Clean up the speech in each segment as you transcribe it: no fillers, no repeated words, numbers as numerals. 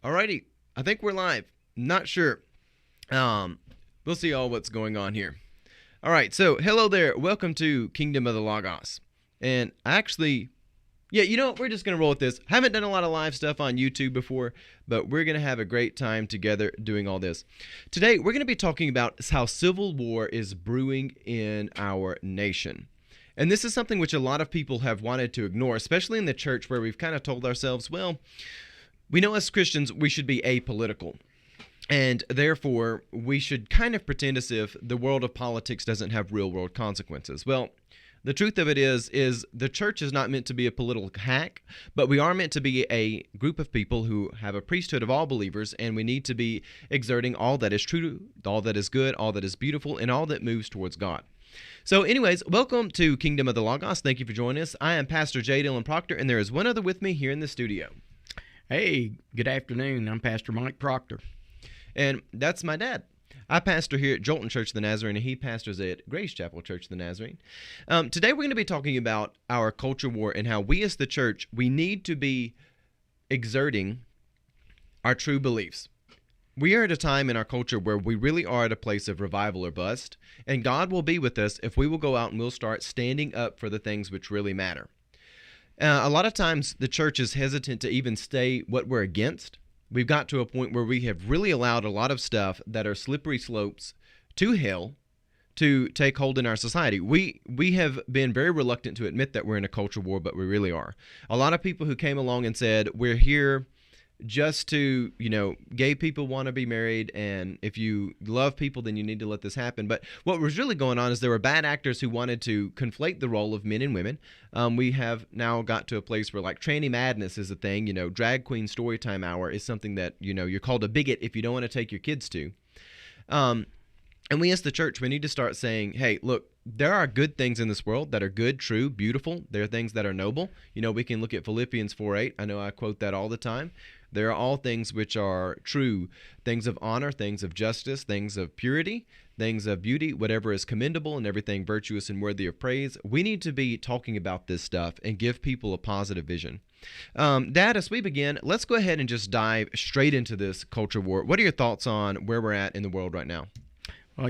Alrighty, I think we're live. Not sure. We'll see all what's going on here. All right, so hello there. Welcome to Kingdom of the Logos. And actually, we're just going to roll with this. Haven't done a lot of live stuff on YouTube before, but we're going to have a great time together doing all this. Today, we're going to be talking about how civil war is brewing in our nation. And this is something which a lot of people have wanted to ignore, especially in the church where we've kind of told ourselves, well, we know as Christians we should be apolitical. And therefore, we should kind of pretend as if the world of politics doesn't have real-world consequences. Well, the truth of it is the church is not meant to be a political hack, but we are meant to be a group of people who have a priesthood of all believers, and we need to be exerting all that is true, all that is good, all that is beautiful, and all that moves towards God. So anyways, welcome to Kingdom of the Logos. Thank you for joining us. I am Pastor J. Dillon Proctor, and there is one other with me here in the studio. Hey, good afternoon. I'm Pastor Mike Proctor. And that's my dad. I pastor here at Jolton Church of the Nazarene, and he pastors at Grace Chapel Church of the Nazarene. Today we're going to be talking about our culture war and how we as the church, we need to be exerting our true beliefs. We are at a time in our culture where we really are at a place of revival or bust, and God will be with us if we will go out and we'll start standing up for the things which really matter. A lot of times the church is hesitant to even say what we're against. We've got to a point where we have really allowed a lot of stuff that are slippery slopes to hell to take hold in our society. We have been very reluctant to admit that we're in a culture war, but we really are. A lot of people who came along and said, we're here just to, gay people want to be married, and if you love people, then you need to let this happen. But what was really going on is there were bad actors who wanted to conflate the role of men and women. We have now got to a place where, like, tranny madness is a thing. Drag queen storytime hour is something that, you're called a bigot if you don't want to take your kids to. And we as the church, we need to start saying, hey, look, there are good things in this world that are good, true, beautiful. There are things that are noble. We can look at Philippians 4:8. I know I quote that all the time. There are all things which are true, things of honor, things of justice, things of purity, things of beauty, whatever is commendable, and everything virtuous and worthy of praise. We need to be talking about this stuff and give people a positive vision. Dad, as we begin, let's go ahead and just dive straight into this culture war. What are your thoughts on where we're at in the world right now? Well,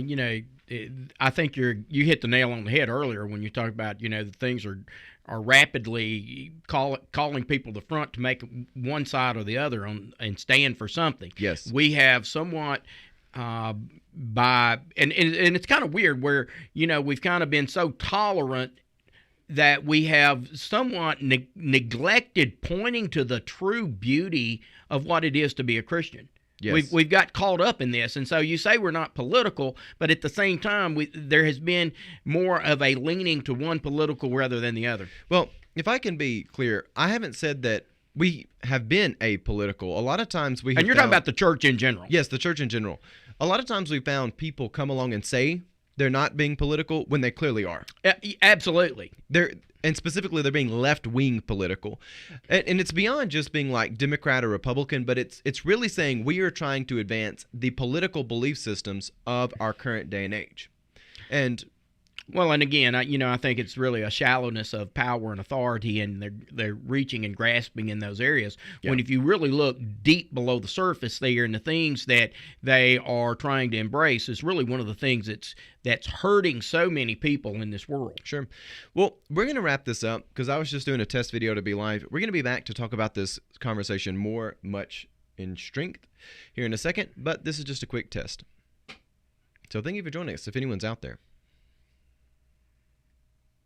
I think you hit the nail on the head earlier when you talk about, the things are rapidly calling people to the front to make one side or the other and stand for something. Yes. We have somewhat and it's kind of weird where, we've kind of been so tolerant that we have somewhat neglected pointing to the true beauty of what it is to be a Christian. Yes. We've got caught up in this, and so you say we're not political, but at the same time, there has been more of a leaning to one political rather than the other. Well, if I can be clear, I haven't said that we have been apolitical. A lot of times we have And you're talking about the church in general. Yes, the church in general. A lot of times we found people come along and say they're not being political when they clearly are. Absolutely. And specifically, they're being left-wing political. And it's beyond just being like Democrat or Republican, but it's really saying we are trying to advance the political belief systems of our current day and age. And well, and again, I think it's really a shallowness of power and authority, and they're reaching and grasping in those areas. Yeah. When if you really look deep below the surface there, and the things that they are trying to embrace is really one of the things that's hurting so many people in this world. Sure. Well, we're going to wrap this up because I was just doing a test video to be live. We're going to be back to talk about this conversation much in strength here in a second, but this is just a quick test. So thank you for joining us if anyone's out there.